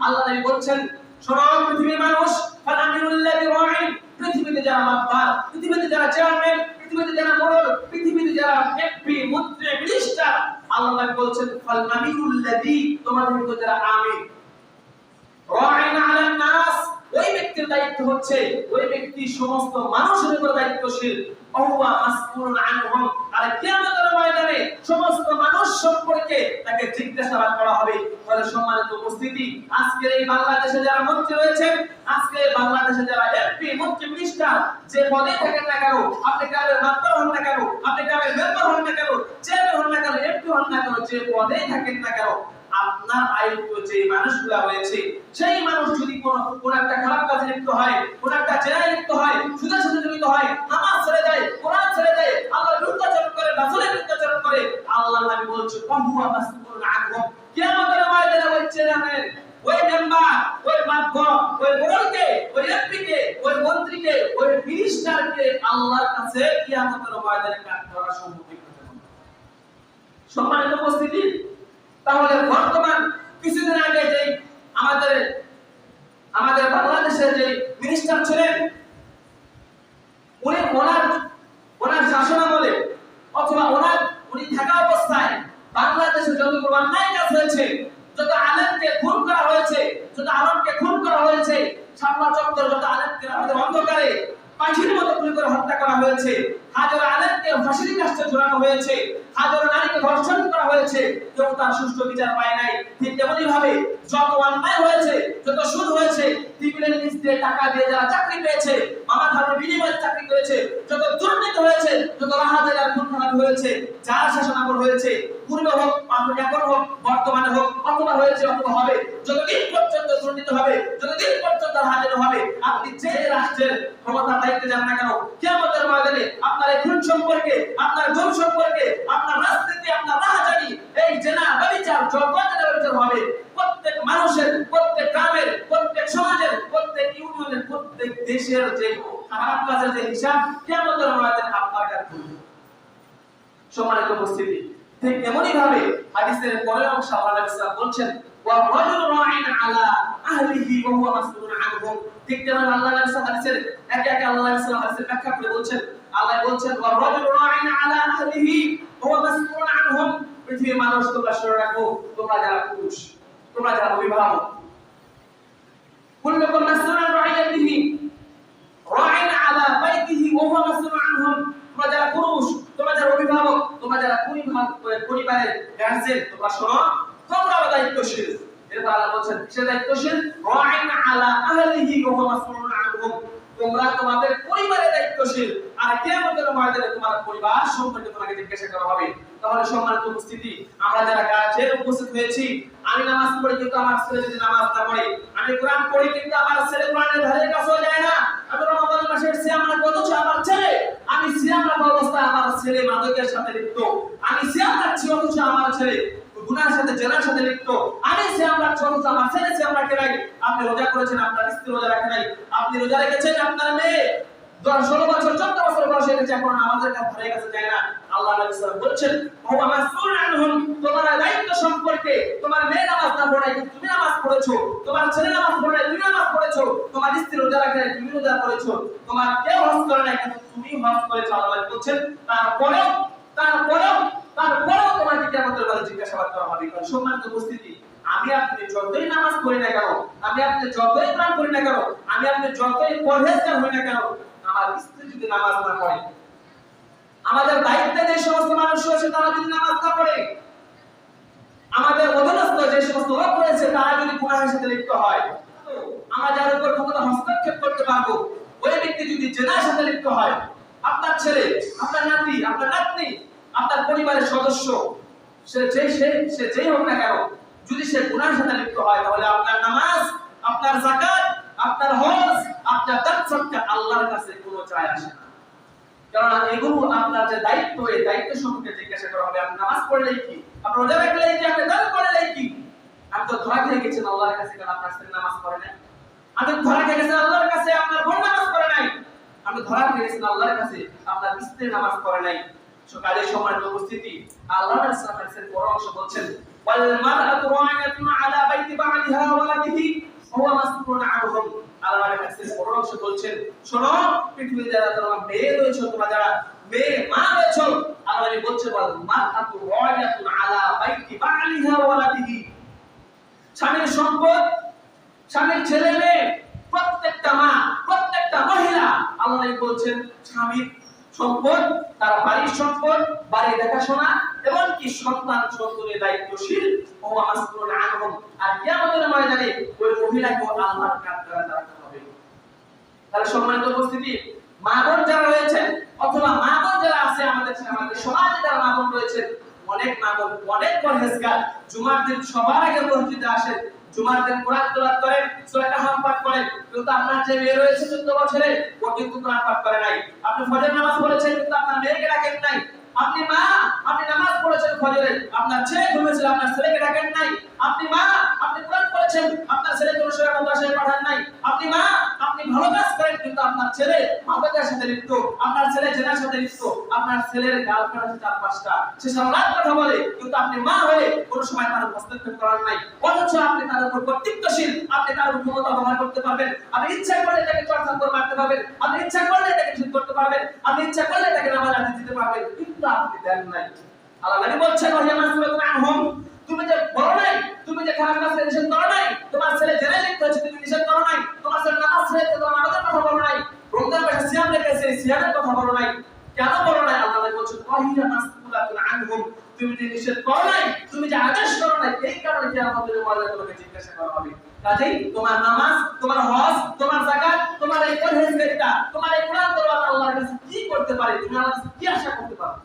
আল্লাহ নবী বলছেন, শোনো পৃথিবীর মানুষ, ফালামিউল্লাযী রাঈন, পৃথিবীতে যারা মাতবার, পৃথিবীতে যারা চেয়ারম্যান, পৃথিবীতে যারা মোড়ল, পৃথিবীতে যারা এমপি, মন্ত্রী, মিনিস্টার, আল্লাহ নবী বলছেন ফালামিউল্লাযী, তোমাদের মধ্যে যারা আমির রাঈন আলান নাস, ওই ব্যক্তির দায়িত্ব হচ্ছে, ওই ব্যক্তি সমস্ত মানুষের উপর দায়িত্বশীল, ওয়া মাসউলুন আনহুম, আর কিয়ামতের ময়দানে সমস্ত মানুষ সম্পর্কে তাকে জিজ্ঞাসাবাদ করা হবে। ফলে সম্মানিত উপস্থিতি, আজকে এই বাংলাদেশে যারা মন্ত্রী রয়েছেন, আজকে বাংলাদেশে যারা এমপি, মন্ত্রী, মিনিস্টার, যে পদে থাকেন না কেন, আপনি গ্রামের মাতবার হন না কেন, আপনি গ্রামের মেম্বার হন না কেন, চেয়ারম্যান হন না কেন, এমপি হন না কেন, যে পদে থাকেন না কেন, আপনার আয়ত্ত যে মানুষগুলা রয়েছে, সেই মানুষ যদি কোন একটা খারাপ কাজে লিপ্ত হয়, কোন একটা জেনায় লিপ্ত হয়, সুদের সাথে জড়িত হয়, নামাজ ছেড়ে দেয়, কোরআন ছেড়ে দেয়, আল্লাহর বিরুদ্ধাচরণ করে, রাসূলের বিরুদ্ধাচরণ করে, আল্লাহ নবী বলছে ফাহুয়া মাসউলুন আনহুম, কিয়ামতের ময়দানে ওই চেয়ারম্যান, ওই মেম্বার, ওই মাতবর, ওই মোড়লকে, ওই এমপিকে, ওই মন্ত্রীকে, ওই মিনিস্টারকে আল্লাহর কাছে কিয়ামতের ময়দানে কাঠ করার সম্মুখীন হতে হবে। সম্মানিত উপস্থিতি, তাহলে বর্তমান কিছুদিন আগে যে আমাদের বাংলাদেশের যে মিনিস্টার ছিলেন, উনি ওনার শাসনামলে অথবা উনি থাকা অবস্থায় বাংলাদেশে যত অন্যায় কাজ হয়েছে, যত আলেমকে খুন করা হয়েছে, যত আলেমকে খুন করা হয়েছে, শাপলা চত্বর যত আলেমকে আমাদের অন্ধকারে পাখির মতো গুলি করে হত্যা করা হয়েছে, হাজার আলেমকে ফাঁসির কাস্টে ঝোলানো হয়েছে, হাজার নারীকে ধর্ষণ করা হয়েছে, কেউ তার সুষ্ঠু বিচার পায় নাই। ঠিক তেমনি ভাবে যত অন্যায় হয়েছে, যত সুদ হয়েছে, টিপিলের নিচ দিয়ে টাকা দিয়ে যারা চাকরি পেয়েছে, মামা খাবার বিনিময়ে চাকরি করেছে, যত দুর্নীতি হয়েছে, যত রাহাজার খুন খারাপ হয়েছে, যারা শাসনামল হয়েছে, পূর্বে হোক, এখন হোক, বর্তমানে হোক, অথবা হয়েছে অথবা হবে, যতদিন পর্যন্ত দুর্নীতি হবে, যতদিন পর্যন্ত হাজির হবে, আপনি যে রাষ্ট্রের ক্ষমতা দায়িত্বে যান না কেন, কিয়ামতের ময়দানে আপনার এই খুন সম্পর্কে, আপনার গুম সম্পর্কে, আপনার রাজনীতি, আপনার রাহাজানি, এই জেনা ব্যভিচার জগতের হবে, প্রত্যেক মানুষের, প্রত্যেক গ্রামের, প্রত্যেক সমাজের, প্রত্যেক ইউনিয়নের, প্রত্যেক দেশের যে খারাপ কাজের যে হিসাব কিয়ামতের ময়দানে আপনার কাছে করবে। সম্মানিত উপস্থিতি, ঠিক এমনই ভাবে হাদিসের পরের অংশে আল্লাহ নবী সাল্লাল্লাহু আলাইহি ওয়াসাল্লাম বলছেন ওয়া রাজুলু রাঈন আলা আহলিহি ওয়া হুয়া মাসউলুন আনহুম। ঠিক তেমন আল্লাহ নবী সাল্লাল্লাহু আলাইহি ওয়াসাল্লাম একে একে আল্লাহ নবী সাল্লাল্লাহু আলাইহি ওয়াসাল্লাম ব্যাখ্যা করে বলছেন, আল্লাহ বলছেন ওয়া রাজুলু রাঈন আলা আহলিহি ওয়া হুয়া মাসউলুন আনহুম, পৃথিবীর মানুষ তোমরা শুনে রাখো, তোমরা যারা পুরুষ, তোমরা যারা অভিভাবক, কুল্লুকুম মাসউলুন আন রাঈয়াতিহি রাঈন আলা বাইতিহি ওয়া হুয়া মাসউলুন আনহুম, তোমরা যারা পুরুষ, তোমরা যারা অভিভাবক, তোমরা যারা পরিবারের গার্জিয়ান, তোমরা শোনো, তোমরা দায়িত্বশীল। এরপর আল্লাহ বলেন সে দায়িত্বশীল রাঈন আলা আহলিহি ওয়া হুয়া মাসউলুন আনহুম, তোমরা তোমাদের পরিবারের দায়িত্বশীল, আর কিয়ামতের ময়দানে তোমার পরিবার সম্পর্কে তোমাকে জিজ্ঞাসা করা হবে। তাহলে সম্মানিত উপস্থিতি, আমরা যারা গার্জিয়ান উপস্থিত হয়েছি, আমি নামাজ পড়ি কিন্তু আমার ছেলে যদি নামাজ না পড়ে, আমি কোরআন পড়ি কিন্তু আমার ছেলে কোরআনের ধারে কাছেও যায় না, আমি রমাদান মাসের সিয়াম রাখি অথচ আমার ছেলে, আমি সিয়াম রাখা অবস্থায় আমার ছেলে মাদকের সাথে লিপ্ত, আমি সিয়াম রাখছি অথচ আমার ছেলে গুনাহের সাথে জেনার সাথে লিপ্ত, আমি সিয়াম রাখছি অথচ আমার ছেলে সিয়াম রাখে নাই। আপনি রোজা করেছেন, আপনার স্ত্রী রোজা রাখে নাই, আপনি রোজা রেখেছেন, আপনার মেয়ে 16 বছর 14 বছর বয়সে গেছে, এখন আমাদের ধারে কাছে যায় না। আল্লাহ নবী সাল্লাল্লাহু আলাইহি ওয়াসাল্লাম বলছেন ওয়া মাসউল আনহুম, তোমার দায়িত্ব সম্পর্কে, তোমার মেয়ে নামাজ না পড়ে কিন্তু তুমি নামাজ পড়েছো, তোমার ছেলে নামাজ পড়ে তুমি নামাজ পড়েছো, তোমার স্ত্রী রোজা রাখে নাই তুমি রোজা করেছো, তোমার কেউ হজ করে নাই কিন্তু তুমি হজ করেছো। আল্লাহ বলছেন তারপরেও তোমাকে কিয়ামতের মাঠে জিজ্ঞাসাবাদ করা হবে। কারণ সম্মানিত উপস্থিতি, আমি আপনি যতই নামাজ পড়ি না কেন, আমি আপনি যতই কোরআন পড়ি না কেন, আমি আপনি যতই পরহেজগার হই না কেন, আমার স্ত্রী যদি নামাজ না পড়ে, আমাদের দায়িত্বে যে সমস্ত মানুষ রয়েছে তারা যদি নামাজ না পড়ে, আমাদের অধীনস্থ যে সমস্ত লোক রয়েছে তারা যদি গুনাহের সাথে লিপ্ত হয়, আমরা যার উপর ক্ষমতা হস্তক্ষেপ করতে পারবো, ওই ব্যক্তি যদি জেনার সাথে লিপ্ত হয়, আপনার ছেলে, আপনার নাতি, আপনার নাতনি, আপনার পরিবারের সদস্য, সে যেই হোক না কেন, যদি সে গুনাহের সাথে লিপ্ত হয়, তাহলে আপনার নামাজ, আপনার যাকাত, আপনার হজ, আপনার দান সদকা আল্লাহর কাছে কোনো যায় আসে না। কারণ এগুলো আপনার যে দায়িত্ব, এই দায়িত্ব সম্পর্কে জিজ্ঞাসা করা হবে। আপনি নামাজ পড়লেই কি, আপনি রোজা রাখলেই কি, আপনি দান করলেই কি? আপনি তো ধরা খেয়ে গেছেন আল্লাহর কাছে, কারণ আপনার স্ত্রী নামাজ পড়ে না। আপনি ধরা খেয়ে গেছেন আল্লাহর কাছে, আপনার বোন নামাজ পড়ে নাই। আপনি ধরা খেয়ে গেছেন আল্লাহর কাছে, আপনার স্ত্রী নামাজ পড়ে নাই। কাজের সম্মানিত উপস্থিতি, আল্লাহর রাসূলের পরামর্শ বলছেন ওয়াল মারআতু রা'য়াতুন আলা বাইতি বা'লিহা ওয়া ওয়ালাদিহি ওয়া হুয়া মাসউলুন আনহুম। আল্লাহর হাদিসের পরামর্শ বলছেন, শোনো পৃথিবীতে যারা তোমরা মেয়ে রয়েছে, তোমরা যারা মেয়ে মা রয়েছে, আল্লাহ বলছেন ওয়াল মারআতু রা'য়াতুন আলা বাইতি বা'লিহা ওয়া ওয়ালাদিহি, স্বামীর সম্পদ, স্বামীর ছেলে মেয়ে, প্রত্যেকটা মা, প্রত্যেকটা মহিলা আল্লাহ বলছেন স্বামীর সম্পদ, তার বাড়ির সম্পদ, বাড়ি দেখাশোনা এবং কি সন্তান সন্ততির দায়িত্বশীল ও মাসউলুন আনহুম। আর কিয়ামতের ময়দানে ওই মহিলাকে আল্লাহর কাঠগড়ায় দাঁড়াতে হবে। তাহলে সম্মানিত উপস্থিতি, মা বোন যারা রয়েছেন অথবা মা বোন যারা আছে আমাদের সমাজে যারা মা বোন রয়েছেন, অনেক মা বোন অনেক পরহেজগার, জুমার দিন সবার আগে মসজিদে আসেন, জুমার দিন কোরআন তেলাওয়াত করেন, সূরা কাহফ পাঠ করেন, কিন্তু আপনার যে মেয়ে রয়েছে 14 বছরের, ও কিন্তু কোরআন পাঠ করে নাই। আপনি ফজর নামাজ পড়েছেন কিন্তু আপনার মেয়েকে ডাকেন নাই। আপনি মা, আপনি নামাজ পড়েছেন ফজরের, আপনার ছেলে ঘুমিয়েছিল, আপনার ছেলেকে ডাকেন নাই। আপনি মা, আপনি কোরআন পড়েছেন, আপনার ছেলেকে সূরা মাদ্রাসায় পাঠান নাই। আপনি মা, আপনি ভালো কাজ করেন কিন্তু আপনার ছেলে মাদকের সাথে লিপ্ত, আপনার ছেলে জেনার সাথে লিপ্ত, আপনার ছেলের গার্লফ্রেন্ড আছে 4-5টা, সে সারা রাত কথা বলে, কিন্তু আপনি মা হয়ে কোনো সময় তার হস্তক্ষেপ করার নাই। অথচ আপনি তার উপর কর্তৃত্বশীল, আপনি তার উপর ক্ষমতা ব্যবহার করতে পারবেন, আপনি ইচ্ছা করলে তাকে চর্চা করে মারতে পারবেন, আপনি ইচ্ছা করলে তাকে ঠিক করতে পারবেন, আপনি ইচ্ছা করলে তাকে নামাজ আদায় দিতে পারবেন, কিন্তু আপনি দেন নাই। আল্লাহ নবী বলছেন ওয়া মাসউলুন আনহুম, তুমি যে বলো নাই, তুমি যে খারাপ কাজ নিষেধ করো নাই, তোমার ছেলে জেনে লিপ্ত হচ্ছে তুমি নিষেধ করো নাই, তোমার ছেলে নামাজ ছেড়ে তোমার নামাজের কথা বলো নাই, রমজান মাসে সিয়াম রেখেছে সিয়ামের কথা বলো নাই, কেন বলো নাই? আল্লাহ নবী বলছেন ওয়া মাসউলুন আনহুম, তুমি যে নিষেধ করো নাই, তুমি যে আদেশ করো নাই, এই কারণে কিয়ামতের ময়দানে তোমাকে জিজ্ঞাসা করা হবে। কাজেই তোমার নামাজ, তোমার হজ, তোমার যাকাত, তোমার এই পরহেজগারিতা, তোমার এই কোরআন তেলাওয়াত আল্লাহর কাছে কি করতে পারে, তুমি আল্লাহর কাছে কি আশা করতে পারো?